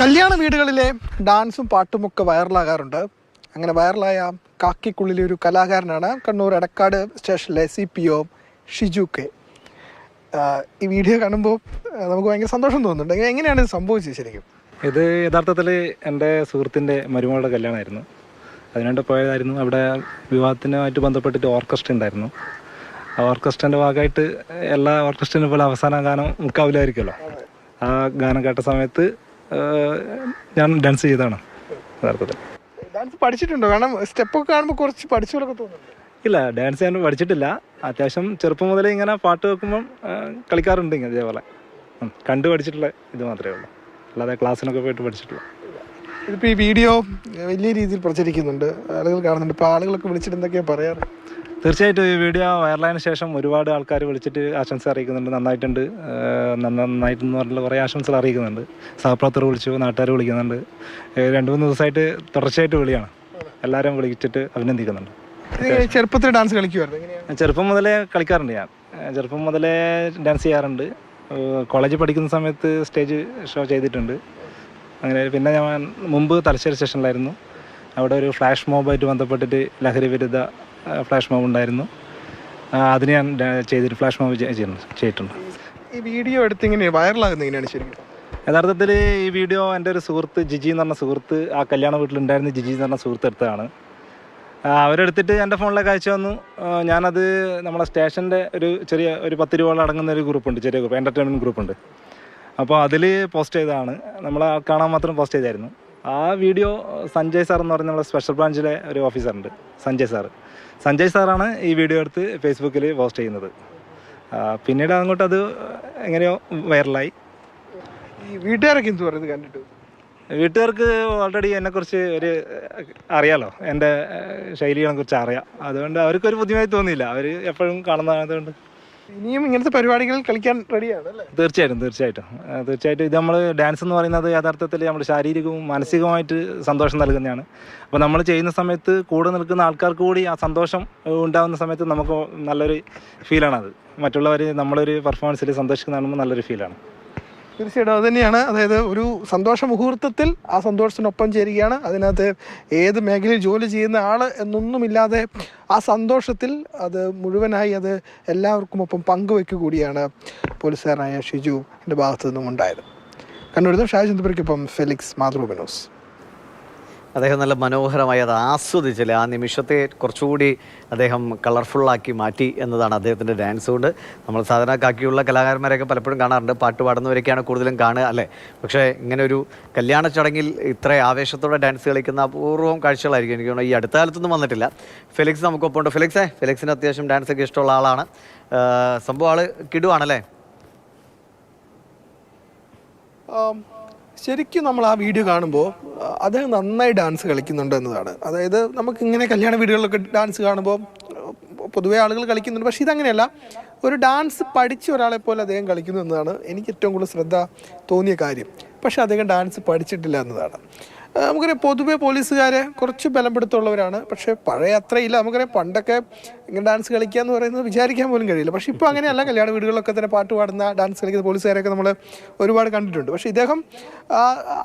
കല്യാണ വീടുകളിലെ ഡാൻസും പാട്ടുമൊക്കെ വൈറലാകാറുണ്ട്. അങ്ങനെ വൈറലായ കാക്കിക്കുള്ളിലെ ഒരു കലാകാരനാണ് കണ്ണൂർ എടക്കാട് സ്റ്റേഷനിലെ CPO ഷിജു കെ. ഈ വീഡിയോ കാണുമ്പോൾ നമുക്ക് ഭയങ്കര സന്തോഷം തോന്നുന്നുണ്ട്. എങ്ങനെയാണ് ഇത് സംഭവിച്ചത് ശരിക്കും? ഇത് യഥാർത്ഥത്തിൽ എൻ്റെ സുഹൃത്തിൻ്റെ മരുമകളുടെ കല്യാണമായിരുന്നു. അതിനുവേണ്ടി പോയതായിരുന്നു. അവിടെ വിവാഹത്തിനുമായിട്ട് ബന്ധപ്പെട്ടിട്ട് ഓർക്കസ്ട്ര ഉണ്ടായിരുന്നു. ആ ഓർക്കസ്ട്രൻ്റെ ഭാഗമായിട്ട് എല്ലാ ഓർക്കസ്ട്രേനെ പോലെ അവസാന ഗാനം മുക്കാവിലായിരിക്കുമല്ലോ. ആ ഗാനം കേട്ട സമയത്ത് ഞാൻ ഡാൻസ് ചെയ്തതാണ് യഥാർത്ഥത്തിൽ. ഡാൻസ് പഠിച്ചിട്ടുണ്ടോ? കാരണം സ്റ്റെപ്പൊക്കെ കാണുമ്പോൾ കുറച്ച് പഠിച്ചോളൊക്കെ തോന്നുന്നുണ്ട്. ഇല്ല, ഡാൻസ് ഞാൻ പഠിച്ചിട്ടില്ല. അത്യാവശ്യം ചെറുപ്പം മുതലേ ഇങ്ങനെ പാട്ട് വെക്കുമ്പം കളിക്കാറുണ്ട്. ഇങ്ങനെ ഇതേപോലെ കണ്ടു പഠിച്ചിട്ടുള്ള ഇത് മാത്രമേ ഉള്ളൂ. അല്ലാതെ ക്ലാസ്സിനൊക്കെ പോയിട്ട് പഠിച്ചിട്ടുള്ളൂ. ഇതിപ്പോൾ ഈ വീഡിയോ വലിയ രീതിയിൽ പ്രചരിക്കുന്നുണ്ട്, ആളുകൾ കാണുന്നുണ്ട്. ഇപ്പോൾ ആളുകളൊക്കെ വിളിച്ചിട്ട് എന്തൊക്കെയാണ് പറയാറ്? തീർച്ചയായിട്ടും ഈ വീഡിയോ വൈറലായതിനു ശേഷം ഒരുപാട് ആൾക്കാർ വിളിച്ചിട്ട് ആശംസ അറിയിക്കുന്നുണ്ട്. നന്നായിട്ടുണ്ട്, നന്നായിട്ടെന്ന് പറഞ്ഞിട്ടുള്ള കുറേ ആശംസകൾ അറിയിക്കുന്നുണ്ട്. സഹപ്രവർത്തകർ വിളിച്ചു, നാട്ടുകാർ വിളിക്കുന്നുണ്ട്. 2-3 ദിവസമായിട്ട് തുടർച്ചയായിട്ട് വിളിയാണ്. എല്ലാവരും വിളിച്ചിട്ട് അഭിനന്ദിക്കുന്നുണ്ട്. ചെറുപ്പത്തിൽ ഡാൻസ് കളിക്കുമായിരുന്നു? ചെറുപ്പം മുതലേ കളിക്കാറുണ്ട്. ഞാൻ ചെറുപ്പം മുതലേ ഡാൻസ് ചെയ്യാറുണ്ട്. കോളേജിൽ പഠിക്കുന്ന സമയത്ത് സ്റ്റേജ് ഷോ ചെയ്തിട്ടുണ്ട്. അങ്ങനെ പിന്നെ ഞാൻ മുമ്പ് തലശ്ശേരി സ്റ്റേഷനിലായിരുന്നു. അവിടെ ഒരു ഫ്ലാഷ് മോബായിട്ട് ബന്ധപ്പെട്ടിട്ട് ലഹരി വിരുദ്ധ ഫ്ലാഷ് മോബ് ഉണ്ടായിരുന്നു. അതിന് ഞാൻ ചെയ്തിട്ട് ഫ്ലാഷ് മോബ് ചെയ്തിട്ടുണ്ട്. ഈ വീഡിയോ എടുത്ത് ഇങ്ങനെ വൈറലാകുന്നത് എങ്ങനെയാണ് ശരിക്കും? യഥാർത്ഥത്തിൽ ഈ വീഡിയോ എൻ്റെ ഒരു സുഹൃത്ത് ജിജി എന്ന് പറഞ്ഞ സുഹൃത്ത്, ആ കല്യാണ വീട്ടിലുണ്ടായിരുന്ന ജിജി എന്ന് പറഞ്ഞ സുഹൃത്ത് എടുത്തതാണ്. അവരെടുത്തിട്ട് എൻ്റെ ഫോണിലേക്ക് അയച്ചു വന്നു. ഞാനത് നമ്മളെ സ്റ്റേഷൻ്റെ ഒരു 10 രൂപ അടങ്ങുന്ന ഒരു ഗ്രൂപ്പുണ്ട്, ചെറിയ ഗ്രൂപ്പ്, എൻ്റർടൈൻമെൻറ്റ് ഗ്രൂപ്പുണ്ട്. അപ്പോൾ അതിൽ പോസ്റ്റ് ചെയ്തതാണ്. നമ്മളെ കാണാൻ മാത്രം പോസ്റ്റ് ചെയ്തായിരുന്നു. ആ വീഡിയോ സഞ്ജയ് സാർ എന്ന് പറഞ്ഞ നമ്മളെ സ്പെഷ്യൽ ബ്രാഞ്ചിലെ ഒരു ഓഫീസറുണ്ട്, സഞ്ജയ് സാറാണ് ഈ വീഡിയോ എടുത്ത് ഫേസ്ബുക്കിൽ പോസ്റ്റ് ചെയ്യുന്നത്. പിന്നീട് അങ്ങോട്ട് അത് എങ്ങനെയോ വൈറലായി. ഈ വീട്ടുകാരൊക്കെ എന്ത് പറയുന്നത് കണ്ടിട്ട്? വീട്ടുകാർക്ക് ഓൾറെഡി എന്നെക്കുറിച്ച് അറിയാലോ, എൻ്റെ ശൈലികളെ കുറിച്ച് അറിയാം. അതുകൊണ്ട് അവർക്കൊരു ബുദ്ധിമുട്ടായി തോന്നിയില്ല. അവർ എപ്പോഴും കാണുന്നതുകൊണ്ട് ഇനിയും ഇങ്ങനത്തെ പരിപാടികൾ കളിക്കാൻ റെഡിയാണ് അല്ലേ? തീർച്ചയായിട്ടും ഇത് നമ്മൾ ഡാൻസ് എന്ന് പറയുന്നത് യഥാർത്ഥത്തിൽ നമ്മൾ ശാരീരികവും മാനസികവുമായിട്ട് സന്തോഷം നൽകുന്നതാണ്. അപ്പോൾ നമ്മൾ ചെയ്യുന്ന സമയത്ത് കൂടെ നിൽക്കുന്ന ആൾക്കാർക്ക് കൂടി ആ സന്തോഷം ഉണ്ടാകുന്ന സമയത്ത് നമുക്ക് നല്ലൊരു ഫീലാണത്. മറ്റുള്ളവർ നമ്മളൊരു പെർഫോമൻസിൽ സന്തോഷിക്കുന്ന നല്ലൊരു ഫീലാണ്. തീർച്ചയായിട്ടും അത് തന്നെയാണ്. അതായത് ഒരു സന്തോഷ മുഹൂർത്തത്തിൽ ആ സന്തോഷത്തിനൊപ്പം ചേരുകയാണ്. അതിനകത്ത് ഏത് മേഖലയിൽ ജോലി ചെയ്യുന്ന ആൾ എന്നൊന്നുമില്ലാതെ ആ സന്തോഷത്തിൽ അത് മുഴുവനായി അത് എല്ലാവർക്കും ഒപ്പം പങ്കുവയ്ക്കുക കൂടിയാണ് പോലീസുകാരനായ ഷിജുവിൻ്റെ ഭാഗത്തു നിന്നും ഉണ്ടായത്. കണ്ണൂരിൽ ഷാജ് ചന്ദ്രയ്ക്കൊപ്പം ഫെലിക്സ്, മാതൃഭൂമി ന്യൂസ്. അദ്ദേഹം നല്ല മനോഹരമായി അത് ആസ്വദിച്ചില്ലേ, ആ നിമിഷത്തെ കുറച്ചുകൂടി അദ്ദേഹം കളർഫുള്ളാക്കി മാറ്റി എന്നതാണ് അദ്ദേഹത്തിൻ്റെ ഡാൻസ് കൊണ്ട്. നമ്മൾ സാധാരണ കാക്കിയുള്ള കലാകാരന്മാരെയൊക്കെ പലപ്പോഴും കാണാറുണ്ട്, പാട്ട് പാടുന്നവരൊക്കെയാണ് കൂടുതലും കാണുക അല്ലേ. പക്ഷേ ഇങ്ങനെ ഒരു കല്യാണ ചടങ്ങിൽ ഇത്ര ആവേശത്തോടെ ഡാൻസ് കളിക്കുന്ന അപൂർവം കാഴ്ചകളായിരിക്കും. എനിക്ക് തോന്നുന്നു ഈ അടുത്ത കാലത്തൊന്നും വന്നിട്ടില്ല. ഫെലിക്സ് നമുക്കൊപ്പം ഉണ്ട്. ഫെലിക്സിന് അത്യാവശ്യം ഡാൻസൊക്കെ ഇഷ്ടമുള്ള ആളാണ്. സംഭവം ആൾ കിടുവാണല്ലേ? ശരിക്കും നമ്മൾ ആ വീഡിയോ കാണുമ്പോൾ അദ്ദേഹം നന്നായി ഡാൻസ് കളിക്കുന്നുണ്ട് എന്നതാണ്. അതായത് നമുക്കിങ്ങനെ കല്യാണ വീടുകളിലൊക്കെ ഡാൻസ് കാണുമ്പോൾ പൊതുവേ ആളുകൾ കളിക്കുന്നുണ്ട്. പക്ഷേ ഇതങ്ങനെയല്ല, ഒരു ഡാൻസ് പഠിച്ച ഒരാളെ പോലെ അദ്ദേഹം കളിക്കുന്നു എന്നതാണ് എനിക്ക് ഏറ്റവും കൂടുതൽ ശ്രദ്ധ തോന്നിയ കാര്യം. പക്ഷേ അദ്ദേഹം ഡാൻസ് പഠിച്ചിട്ടില്ല എന്നതാണ്. നമുക്കറിയാം പൊതുവേ പോലീസുകാരെ കുറച്ച് ബലപ്പെടുത്തുള്ളവരാണ്. പക്ഷേ പഴയ അത്രയില്ല. നമുക്കറിയാം പണ്ടൊക്കെ ഇങ്ങനെ ഡാൻസ് കളിക്കുക എന്ന് പറയുന്നത് വിചാരിക്കാൻ പോലും കഴിയില്ല. പക്ഷേ ഇപ്പോൾ അങ്ങനെയല്ല. കല്യാണ വീടുകളിലൊക്കെ തന്നെ പാട്ട് പാടുന്ന ഡാൻസ് കളിക്കുന്ന പോലീസുകാരെയൊക്കെ നമ്മൾ ഒരുപാട് കണ്ടിട്ടുണ്ട്. പക്ഷേ ഇദ്ദേഹം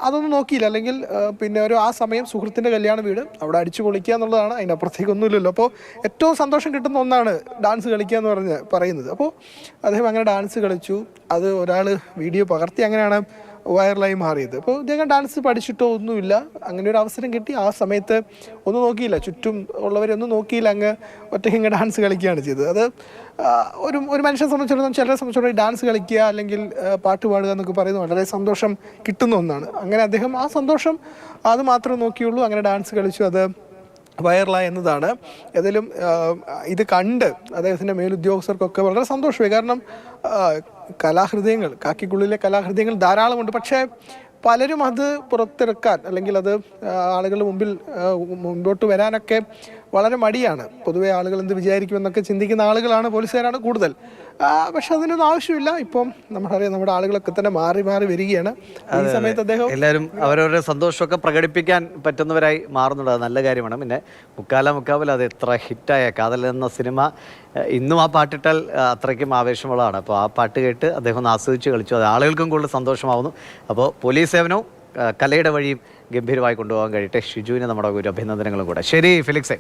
അതൊന്നും നോക്കിയില്ല. അല്ലെങ്കിൽ പിന്നെ ആ സമയം സുഹൃത്തിൻ്റെ കല്യാണ വീട്, അവിടെ അടിച്ചു പൊളിക്കുക എന്നുള്ളതാണ്, അതിനപ്പുറത്തേക്കൊന്നുമില്ലല്ലോ. അപ്പോൾ ഏറ്റവും സന്തോഷം കിട്ടുന്ന ഒന്നാണ് ഡാൻസ് കളിക്കുക എന്ന് പറയുന്നത്. അപ്പോൾ അദ്ദേഹം അങ്ങനെ ഡാൻസ് കളിച്ചു. അത് ഒരാൾ വീഡിയോ പകർത്തി, അങ്ങനെയാണ് വൈറലായി മാറിയത്. അപ്പോൾ ഇദ്ദേഹം ഡാൻസ് പഠിച്ചിട്ടോ ഒന്നുമില്ല. അങ്ങനെ ഒരു അവസരം കിട്ടി. ആ സമയത്ത് ഒന്നും നോക്കിയില്ല, ചുറ്റും ഉള്ളവരൊന്നും നോക്കിയില്ല, അങ്ങ് ഒറ്റയ്ക്ക് ഇങ്ങനെ ഡാൻസ് കളിക്കുകയാണ് ചെയ്തത്. അത് ഒരു മനുഷ്യനെ സംബന്ധിച്ചിടത്തോളം, ചിലരെ സംബന്ധിച്ചിടത്തോളം ഡാൻസ് കളിക്കുക അല്ലെങ്കിൽ പാട്ട് പാടുക എന്നൊക്കെ പറയുന്നത് വളരെ സന്തോഷം കിട്ടുന്ന ഒന്നാണ്. അങ്ങനെ അദ്ദേഹം ആ സന്തോഷം അത് മാത്രമേ നോക്കിയുള്ളൂ. അങ്ങനെ ഡാൻസ് കളിച്ചു, അത് വൈറലായി എന്നതാണ്. ഏതായാലും ഇത് കണ്ട് അദ്ദേഹത്തിൻ്റെ മേലുദ്യോഗസ്ഥർക്കൊക്കെ വളരെ സന്തോഷമായി. കാരണം കലാഹൃദയങ്ങൾ, കാക്കിക്കുള്ളിലെ കലാഹൃദയങ്ങൾ ധാരാളമുണ്ട്. പക്ഷേ പലരും അത് പുറത്തിറക്കാൻ അല്ലെങ്കിൽ അത് ആളുകളുടെ മുൻപോട്ട് വരാനൊക്കെ വളരെ മടിയാണ്. പൊതുവേ ആളുകൾ എന്ത് വിചാരിക്കുമെന്നൊക്കെ ചിന്തിക്കുന്ന ആളുകളാണ്, പോലീസുകാരാണ് കൂടുതൽ. പക്ഷെ അതിനൊന്നും ആവശ്യമില്ല. ഇപ്പം നമ്മളറിയാം, നമ്മുടെ ആളുകളൊക്കെ തന്നെ മാറി വരികയാണ്. ഈ സമയത്ത് അദ്ദേഹം എല്ലാവരും അവരവരുടെ സന്തോഷമൊക്കെ പ്രകടിപ്പിക്കാൻ പറ്റുന്നവരായി മാറുന്നുണ്ട്. അത് നല്ല കാര്യമാണ്. പിന്നെ മുക്കാബിൽ അത് എത്ര ഹിറ്റായ കാതൽ എന്ന സിനിമ ഇന്നും ആ പാട്ടിട്ടാൽ അത്രയ്ക്കും ആവേശമുള്ളതാണ്. അപ്പോൾ ആ പാട്ട് കേട്ട് അദ്ദേഹം ഒന്ന് ആസ്വദിച്ച് കളിച്ചു. അത് ആളുകൾക്കും കൂടുതൽ സന്തോഷമാവുന്നു. അപ്പോൾ പോലീസ് സേവനവും കലയുടെ വഴിയും ഗംഭീരമായി കൊണ്ടുപോകാൻ കഴിയട്ടെ. ഷിജുവിന് നമ്മുടെ ഒരു അഭിനന്ദനങ്ങളും കൂടെ. ശരി ഫിലിക്സേ.